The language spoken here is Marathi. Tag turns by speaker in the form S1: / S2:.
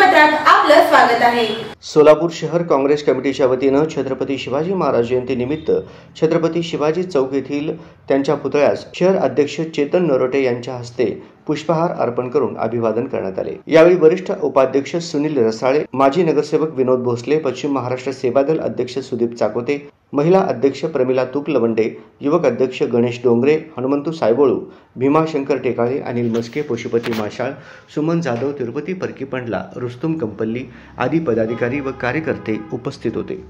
S1: वर्तमानपत्रात आपलं स्वागत आहे।
S2: सोलापूर शहर काँग्रेस कमिटीच्या वतीनं छत्रपती शिवाजी महाराज जयंतीनिमित्त छत्रपती शिवाजी चौक येथील त्यांच्या पुतळ्यास शहर अध्यक्ष चेतन नरोटे यांच्या हस्ते पुष्पहार अर्पण करून अभिवादन करण्यात आले। यावेळी वरिष्ठ उपाध्यक्ष सुनील रसाळे, माजी नगरसेवक विनोद भोसले, पश्चिम महाराष्ट्र सेवादल अध्यक्ष सुदीप चाकोते, महिला अध्यक्ष प्रमिला तुपलवंडे, युवक अध्यक्ष गणेश डोंगरे, हनुमंतू सायबोळू, भीमाशंकर टेकाळे, अनिल मस्के, पशुपती माशाळ, सुमन जाधव, तिरुपती परकीपंडला, रुस्तुम कंपल्ली आदी पदाधिकारी व कार्यकर्ते उपस्थित होते।